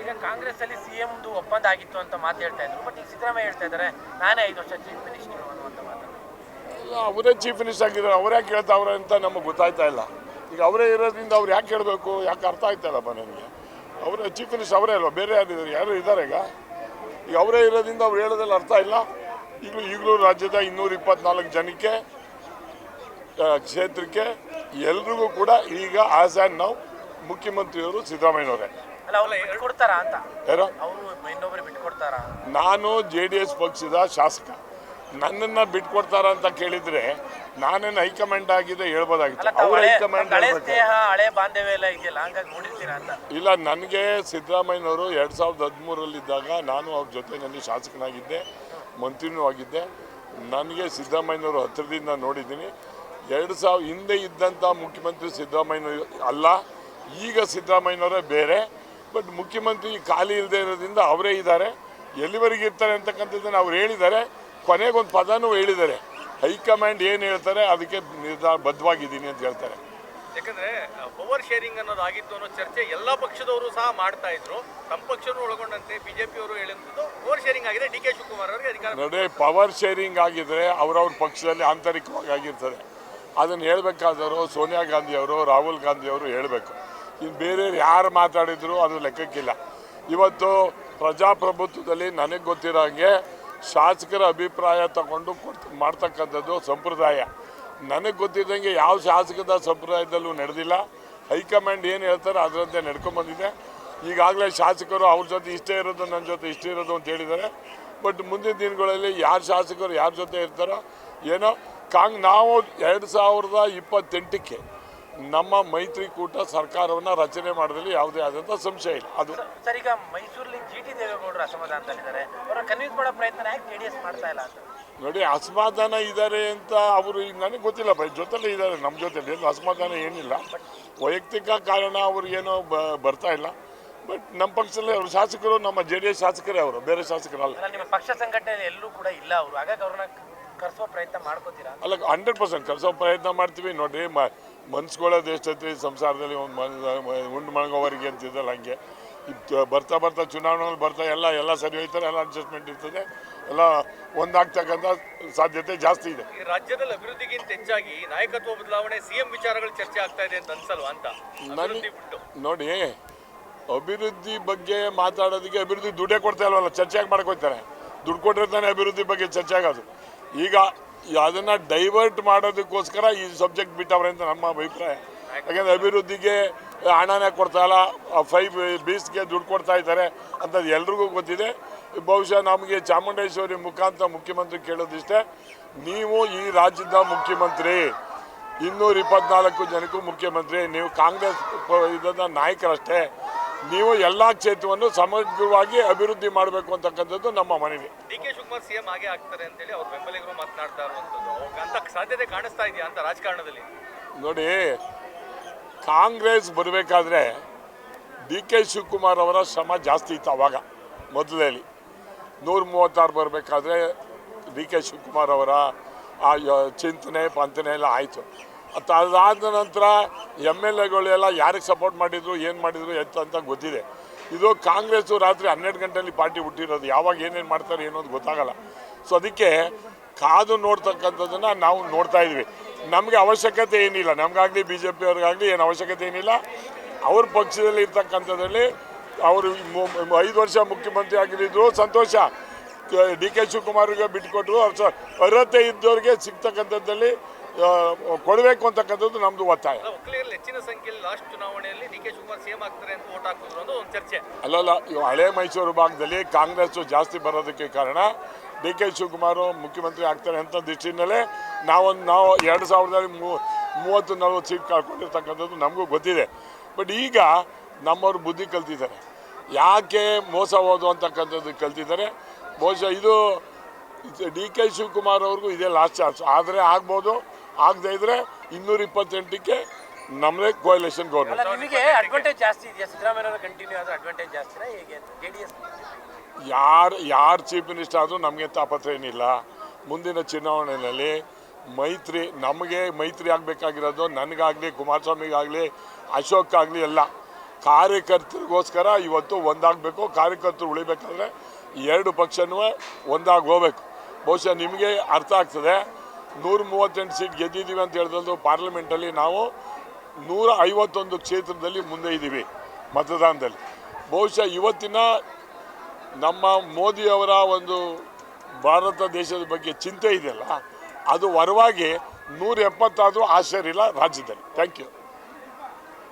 ಈಗ ಕಾಂಗ್ರೆಸ್ ಅಲ್ಲಿ ಸಿಎಂ ಒಪ್ಪಂದ ಆಗಿತ್ತು ಅಂತ ಮಾತು ಹೇಳ್ತಾ ಇದ್ರು. ಬಟ್ ಈಗ ಸಿದ್ದರಾಮಯ್ಯ ಹೇಳ್ತಾ ಇದ್ದಾರೆ ನಾನೇ 5 ವರ್ಷ ಚೀಫ್ ಮಿನಿಸ್ಟರ್ ಅನ್ನುವಂತ ಮಾತನ್ನು. ಅವರೇ ಚೀಫ್ ಮಿನಿಸ್ಟರ್ ಆಗಿದ್ದಾರೆ, ಅವರೇ ಕೇಳ್ತಾವ್ರೆ ಅಂತ ನಮಗೆ ಗೊತ್ತಾಯ್ತಾ ಇಲ್ಲ. ಈಗ ಅವರೇ ಇರೋದ್ರಿಂದ ಅವ್ರು ಯಾಕೆ ಹೇಳಬೇಕು, ಯಾಕೆ ಅರ್ಥ ಆಯ್ತಾ ಇಲ್ಲಪ್ಪ ನನಗೆ. ಅವರೇ ಚೀಫ್ ಮಿನಿಸ್ಟರ್ ಅವರೇ ಅಲ್ವಾ, ಬೇರೆ ಯಾರಿದ್ದಾರೆ, ಯಾರು ಇದ್ದಾರೆ ಈಗ ಅವರೇ ಇರೋದ್ರಿಂದ ಅವ್ರು ಹೇಳೋದ್ರಲ್ಲಿ ಅರ್ಥ ಇಲ್ಲ. ಈಗಲೂ ರಾಜ್ಯದ 224 ಜನಕ್ಕೆ ಕ್ಷೇತ್ರಕ್ಕೆ ಎಲ್ರಿಗೂ ಕೂಡ ಈಗ ಆಸ್ ಆ್ಯಂಡ್ ನಾವು ಮುಖ್ಯಮಂತ್ರಿಯವರು ಸಿದ್ದರಾಮಯ್ಯನವರೇ. ನಾನು JDS ಪಕ್ಷದ ಶಾಸಕ, ನನ್ನನ್ನು ಬಿಟ್ಕೊಡ್ತಾರ ಅಂತ ಕೇಳಿದ್ರೆ ನಾನೇನು ಹೈಕಮಾಂಡ್ ಆಗಿದೆ ಹೇಳ್ಬೋದಾಗಿತ್ತು. ಅವ್ರ ಹೈಕಮಾಂಡ್ ಇಲ್ಲ. ನನಗೆ ಸಿದ್ದರಾಮಯ್ಯನವರು 2013ರಲ್ಲಿದ್ದಾಗ ನಾನು ಅವ್ರ ಜೊತೆಯಲ್ಲಿ ಶಾಸಕನಾಗಿದ್ದೆ, ಮಂತ್ರಿನೂ ಆಗಿದ್ದೆ. ನನಗೆ ಸಿದ್ದರಾಮಯ್ಯನವರು ಹತ್ತಿರದಿಂದ ನೋಡಿದ್ದೀನಿ. 2000 ಹಿಂದೆ ಇದ್ದಂಥ ಮುಖ್ಯಮಂತ್ರಿ ಸಿದ್ದರಾಮಯ್ಯ ಅಲ್ಲ, ಈಗ ಸಿದ್ದರಾಮಯ್ಯನವರೇ ಬೇರೆ. ಬಟ್ ಮುಖ್ಯಮಂತ್ರಿ ಖಾಲಿ ಇಲ್ಲದೆ ಇರೋದ್ರಿಂದ ಅವರೇ ಇದ್ದಾರೆ. ಎಲ್ಲಿವರೆಗೆ ಇರ್ತಾರೆ ಅಂತಕ್ಕಂಥದ್ದನ್ನು ಅವ್ರು ಹೇಳಿದ್ದಾರೆ. ಕೊನೆಗೊಂದು ಪದನೂ ಹೇಳಿದ್ದಾರೆ, ಹೈಕಮಾಂಡ್ ಏನು ಹೇಳ್ತಾರೆ ಅದಕ್ಕೆ ಬದ್ಧವಾಗಿದ್ದೀನಿ ಅಂತ ಹೇಳ್ತಾರೆ. ಯಾಕಂದ್ರೆ ಪವರ್ ಶೇರಿಂಗ್ ಅನ್ನೋದಾಗಿತ್ತು ಅನ್ನೋ ಚರ್ಚೆ ಎಲ್ಲ ಪಕ್ಷದವರು ಸಹ ಮಾಡ್ತಾ ಇದ್ರು. ನಮ್ಮ ಪಕ್ಷನೂ ಒಳಗೊಂಡಂತೆ ಬಿಜೆಪಿಯವರು ಹೇಳಿದ್ದು ಪವರ್ ಶೇರಿಂಗ್ ಆಗಿದೆ, DK ಶಿವಕುಮಾರ್ ಅವರಿಗೆ ಅಧಿಕಾರ. ನೋಡಿ, ಪವರ್ ಶೇರಿಂಗ್ ಆಗಿದ್ರೆ ಅವ್ರವ್ರ ಪಕ್ಷದಲ್ಲಿ ಆಂತರಿಕವಾಗಿ ಆಗಿರ್ತದೆ. ಅದನ್ನು ಹೇಳಬೇಕಾದವರು ಸೋನಿಯಾ ಗಾಂಧಿ ಅವರು, ರಾಹುಲ್ ಗಾಂಧಿ ಅವರು ಹೇಳಬೇಕು. ಇನ್ನು ಬೇರೆಯವ್ರು ಯಾರು ಮಾತಾಡಿದ್ರು ಅದು ಲೆಕ್ಕಕ್ಕಿಲ್ಲ. ಇವತ್ತು ಪ್ರಜಾಪ್ರಭುತ್ವದಲ್ಲಿ ನನಗೆ ಗೊತ್ತಿರೋ ಹಾಗೆ ಶಾಸಕರ ಅಭಿಪ್ರಾಯ ತಗೊಂಡು ಮಾಡ್ತಕ್ಕಂಥದ್ದು ಸಂಪ್ರದಾಯ. ನನಗೆ ಗೊತ್ತಿದ್ದಂಗೆ ಯಾವ ಶಾಸಕದ ಸಂಪ್ರದಾಯದಲ್ಲೂ ನಡೆದಿಲ್ಲ. ಹೈಕಮಾಂಡ್ ಏನು ಹೇಳ್ತಾರೆ ಅದರಂತೆ ನಡ್ಕೊಂಡ್ಬಂದಿದೆ. ಈಗಾಗಲೇ ಶಾಸಕರು ಅವ್ರ ಜೊತೆ ಇಷ್ಟೇ ಇರೋದು, ನನ್ನ ಜೊತೆ ಇಷ್ಟೇ ಇರೋದು ಅಂತ ಹೇಳಿದ್ದಾರೆ. ಬಟ್ ಮುಂದಿನ ದಿನಗಳಲ್ಲಿ ಯಾರು ಶಾಸಕರು ಯಾರ ಜೊತೆ ಇರ್ತಾರೋ ಏನೋ. ನಾವು 2028ಕ್ಕೆ ನಮ್ಮ ಮೈತ್ರಿಕೂಟ ಸರ್ಕಾರವನ್ನು ರಚನೆ ಮಾಡೋದ್ರಲ್ಲಿ ಯಾವುದೇ ಆದಂಥ ಸಂಶಯ ಇಲ್ಲ. ಅದು ಸರ್, ಈಗ ಮೈಸೂರಲ್ಲಿ GT ದೇವೇಗೌಡರು ಅಸಮಾಧಾನದಲ್ಲಿದ್ದಾರೆ, ಅವರ ಕನ್ವಿನ್ಸ್ ಮಾಡೋ ಪ್ರಯತ್ನ ಯಾಕೆ JDS ಮಾಡ್ತಾ ಇಲ್ಲ ಅಂತ? ನೋಡಿ, ಅಸಮಾಧಾನ ಇದ್ದಾರೆ ಅಂತ ಅವರು ಈಗ ನನಗೆ ಗೊತ್ತಿಲ್ಲ. ಜೊತೆಲೇ ಇದ್ದಾರೆ, ನಮ್ಮ ಜೊತೆಲಿ ಏನು ಅಸಮಾಧಾನ ಏನಿಲ್ಲ. ವೈಯಕ್ತಿಕ ಕಾರಣ ಅವ್ರಿಗೇನೋ ಬರ್ತಾ ಇಲ್ಲ. ಬಟ್ ನಮ್ಮ ಪಕ್ಷದಲ್ಲಿ ಅವರು ಶಾಸಕರು, ನಮ್ಮ JDS ಶಾಸಕರೇ, ಅವರು ಬೇರೆ ಶಾಸಕರಲ್ಲ. ನಿಮ್ಮ ಪಕ್ಷ ಸಂಘಟನೆ ಎಲ್ಲೂ ಕೂಡ ಇಲ್ಲ ಅವರು, ಹಾಗಾಗಿ ಅವ್ರನ್ನ ಕರೆಸೋ ಪ್ರಯತ್ನ ಮಾಡ್ಕೋತೀರಾ? ಅಲ್ಲ, 100% ಕರೆಸೋ ಪ್ರಯತ್ನ ಮಾಡ್ತೀವಿ. ನೋಡ್ರಿ, ಮನ್ಸ್ಕೊಳ್ಳೋದು ಎಷ್ಟೈತಿ ಸಂಸಾರದಲ್ಲಿ, ಉಂಡು ಮಣಗೋವರಿಗೆ ಅಂತಿದ್ದಲ್ಲ, ಹಂಗೆ ಬರ್ತಾ ಬರ್ತಾ ಚುನಾವಣೆಯಲ್ಲಿ ಬರ್ತಾ ಎಲ್ಲ ಸರಿ ಹೋಯ್ತಾರೆ, ಎಲ್ಲ ಅಡ್ಜಸ್ಟ್ಮೆಂಟ್ ಇರ್ತದೆ, ಎಲ್ಲ ಒಂದಾಗ್ತಕ್ಕಂಥ ಸಾಧ್ಯತೆ ಜಾಸ್ತಿ ಇದೆ. ಈ ರಾಜ್ಯದಲ್ಲಿ ಅಭಿವೃದ್ಧಿಗಿಂತ ಹೆಚ್ಚಾಗಿ ನಾಯಕತ್ವ ಬದಲಾವಣೆ, CM ವಿಚಾರಗಳು ಚರ್ಚೆ ಆಗ್ತಾ ಇದೆ ಅಂತ ಅನ್ಸಲ್ವಾ ಅಂತ? ನೋಡಿ, ಅಭಿವೃದ್ಧಿ ಬಗ್ಗೆ ಮಾತಾಡೋದಕ್ಕೆ ಅಭಿವೃದ್ಧಿ ದುಡ್ಡೇ ಕೊಡ್ತಾ ಇಲ್ವಲ್ಲ, ಚರ್ಚೆಯಾಗಿ ಮಾಡ್ಕೊಳ್ತಾರೆ. ದುಡ್ಡು ಕೊಟ್ಟಿರ್ತಾನೆ ಅಭಿವೃದ್ಧಿ ಬಗ್ಗೆ ಚರ್ಚೆ ಆಗೋದು. ಈಗ ಅದನ್ನು ಡೈವರ್ಟ್ ಮಾಡೋದಕ್ಕೋಸ್ಕರ ಈ ಸಬ್ಜೆಕ್ಟ್ ಬಿಟ್ಟವ್ರೆ ಅಂತ ನಮ್ಮ ಅಭಿಪ್ರಾಯ. ಯಾಕೆಂದರೆ ಅಭಿವೃದ್ಧಿಗೆ ಹಣನೇ ಕೊಡ್ತಾ ಇಲ್ಲ, 5 ಬೀಸ್ಗೆ ದುಡ್ಡು ಕೊಡ್ತಾ ಇದ್ದಾರೆ ಅಂಥದ್ದು ಎಲ್ರಿಗೂ ಗೊತ್ತಿದೆ. ಬಹುಶಃ ನಮಗೆ ಚಾಮುಂಡೇಶ್ವರಿ ಮುಖಾಂತರ ಮುಖ್ಯಮಂತ್ರಿ ಕೇಳೋದಿಷ್ಟೇ, ನೀವು ಈ ರಾಜ್ಯದ ಮುಖ್ಯಮಂತ್ರಿ, 224 ಜನಕ್ಕೂ ಮುಖ್ಯಮಂತ್ರಿ, ನೀವು ಕಾಂಗ್ರೆಸ್ ಇದನ್ನ ನಾಯಕರಷ್ಟೇ. ನೀವು ಎಲ್ಲ ಕ್ಷೇತ್ರವನ್ನು ಸಮಗ್ರವಾಗಿ ಅಭಿವೃದ್ಧಿ ಮಾಡಬೇಕು ಅಂತಕ್ಕಂಥದ್ದು ನಮ್ಮ ಮನವಿ. DK ಶಿವಕುಮಾರ್ CM ಹಾಗೆ ಆಗ್ತಾರೆ ಅಂತೇಳಿ ಅವ್ರ ಬೆಂಬಲಿಗರು ಮಾತನಾಡ್ತಾ ಇರುವಂಥದ್ದು ಅಂತ ಸಾಧ್ಯತೆ ಕಾಣಿಸ್ತಾ ಇದೆಯಾ ಅಂತ ರಾಜಕಾರಣದಲ್ಲಿ? ನೋಡಿ, ಕಾಂಗ್ರೆಸ್ ಬರಬೇಕಾದ್ರೆ DK ಶಿವಕುಮಾರ್ ಅವರ ಶ್ರಮ ಜಾಸ್ತಿ ಇತ್ತು. ಅವಾಗ ಮೊದಲಲ್ಲಿ 136 ಬರಬೇಕಾದ್ರೆ DK ಶಿವಕುಮಾರ್ ಅವರ ಆ ಚಿಂತನೆ ಪಂತನೆ ಎಲ್ಲ ಆಯಿತು. ಅದಾದ ನಂತರ MLAಗಳೆಲ್ಲ ಯಾರಿಗೆ ಸಪೋರ್ಟ್ ಮಾಡಿದ್ರು, ಏನು ಮಾಡಿದ್ರು ಅಂತ ಗೊತ್ತಿದೆ. ಇದು ಕಾಂಗ್ರೆಸ್ಸು ರಾತ್ರಿ 12 ಗಂಟೆಯಲ್ಲಿ ಪಾರ್ಟಿ ಹುಟ್ಟಿರೋದು, ಯಾವಾಗ ಏನೇನು ಮಾಡ್ತಾರೆ ಏನೋದು ಗೊತ್ತಾಗಲ್ಲ. ಸೊ ಅದಕ್ಕೆ ಕಾದು ನೋಡ್ತಕ್ಕಂಥದ್ದನ್ನು ನಾವು ನೋಡ್ತಾ ಇದ್ವಿ. ನಮಗೆ ಅವಶ್ಯಕತೆ ಏನಿಲ್ಲ, ನಮಗಾಗಲಿ BJP ಅವ್ರಿಗಾಗಲಿ ಏನು ಅವಶ್ಯಕತೆ ಏನಿಲ್ಲ. ಅವ್ರ ಪಕ್ಷದಲ್ಲಿ ಇರ್ತಕ್ಕಂಥದ್ರಲ್ಲಿ ಅವರು 5 ವರ್ಷ ಮುಖ್ಯಮಂತ್ರಿ ಆಗಿದ್ರು ಸಂತೋಷ. DK ಶಿವಕುಮಾರ್ಗೆ ಬಿಟ್ಟುಕೊಟ್ರು, ಅರ್ಹತೆ ಇದ್ದವ್ರಿಗೆ ಸಿಗ್ತಕ್ಕಂಥದ್ದಲ್ಲಿ ಕೊಡಬೇಕು ಅಂತಕ್ಕಂಥದ್ದು ನಮ್ದು ಒತ್ತಾಯ. ಹೆಚ್ಚಿನ ಸಂಖ್ಯೆಯಲ್ಲಿ ಲಾಸ್ಟ್ ಚುನಾವಣೆಯಲ್ಲಿ DK ಶಿವಕುಮಾರ್ CM ಆಗ್ತಾರೆ ಅಂತ ವೋಟ್ ಹಾಕಿದ್ರು ಅನ್ನೋ ಒಂದು ಚರ್ಚೆ. ಅಲ್ಲಲ್ಲ, ಹಳೆ ಮೈಸೂರು ಭಾಗದಲ್ಲಿ ಕಾಂಗ್ರೆಸ್ ಜಾಸ್ತಿ ಬರೋದಕ್ಕೆ ಕಾರಣ DK ಶಿವಕುಮಾರ್ ಮುಖ್ಯಮಂತ್ರಿ ಆಗ್ತಾರೆ ಅಂತ ದೃಷ್ಟಿನಲ್ಲೇ ನಾವು 2030-40 ಸೀಟ್ ಕಳ್ಕೊಂಡಿರ್ತಕ್ಕಂಥದ್ದು ನಮಗೂ ಗೊತ್ತಿದೆ. ಬಟ್ ಈಗ ನಮ್ಮವ್ರು ಬುದ್ಧಿ ಕಲ್ತಿದ್ದಾರೆ, ಯಾಕೆ ಮೋಸ ಹೋದು ಅಂತಕ್ಕಂಥದ್ದು ಕಲ್ತಿದ್ದಾರೆ. ಬಹುಶಃ ಇದು DK ಶಿವಕುಮಾರ್ ಅವ್ರಿಗೂ ಇದೇ ಲಾಸ್ಟ್ ಚಾನ್ಸ್. ಆದರೆ ಆಗ್ಬೋದು, ಆಗದೇ ಇದ್ರೆ 228ಕ್ಕೆ ನಮ್ಮದೇ ಕೋಯಲೇಷನ್ ಗೌರ್ಮೆಂಟ್. ನಿಮಗೆ ಅಡ್ವಾಂಟೇಜ್ ಜಾಸ್ತಿ ಇದೆಯಾ? ಸಿದ್ದರಾಮಯ್ಯ ಕಂಟಿನ್ಯೂ ಆದ್ರೆ ಅಡ್ವಾಂಟೇಜ್ ಜಾಸ್ತಿನಾ ಹೇಗೆ? JDS ಯಾರು ಚೀಫ್ ಮಿನಿಸ್ಟರ್ ಆದರೂ ನಮಗೆ ತಾಪತ್ರ ಏನಿಲ್ಲ. ಮುಂದಿನ ಚುನಾವಣೆಯಲ್ಲಿ ನಮಗೆ ಮೈತ್ರಿ ಆಗಬೇಕಾಗಿರೋದು ನನಗಾಗಲಿ, ಕುಮಾರಸ್ವಾಮಿಗಾಗಲಿ, ಅಶೋಕ್ ಆಗಲಿ ಎಲ್ಲ ಕಾರ್ಯಕರ್ತರಿಗೋಸ್ಕರ ಇವತ್ತು ಒಂದಾಗಬೇಕು. ಕಾರ್ಯಕರ್ತರು ಉಳಿಬೇಕಾದ್ರೆ ಎರಡು ಪಕ್ಷನೂ ಒಂದಾಗಿ ಹೋಗ್ಬೇಕು. ಬಹುಶಃ ನಿಮಗೆ ಅರ್ಥ ಆಗ್ತದೆ, 138 ಸೀಟ್ ಗೆದ್ದಿದ್ದೀವಿ ಅಂತ ಹೇಳಿದ್ರು ಪಾರ್ಲಿಮೆಂಟಲ್ಲಿ. ನಾವು 151 ಕ್ಷೇತ್ರದಲ್ಲಿ ಮುಂದೆ ಇದ್ದೀವಿ ಮತದಾನದಲ್ಲಿ. ಬಹುಶಃ ಇವತ್ತಿನ ನಮ್ಮ ಮೋದಿಯವರ ಒಂದು ಭಾರತ ದೇಶದ ಬಗ್ಗೆ ಚಿಂತೆ ಇದೆಯಲ್ಲ, ಅದು ಹೊರವಾಗಿ 170 ಆದರೂ ಆಶ್ಚರ್ಯ ಇಲ್ಲ ರಾಜ್ಯದಲ್ಲಿ. Thank you.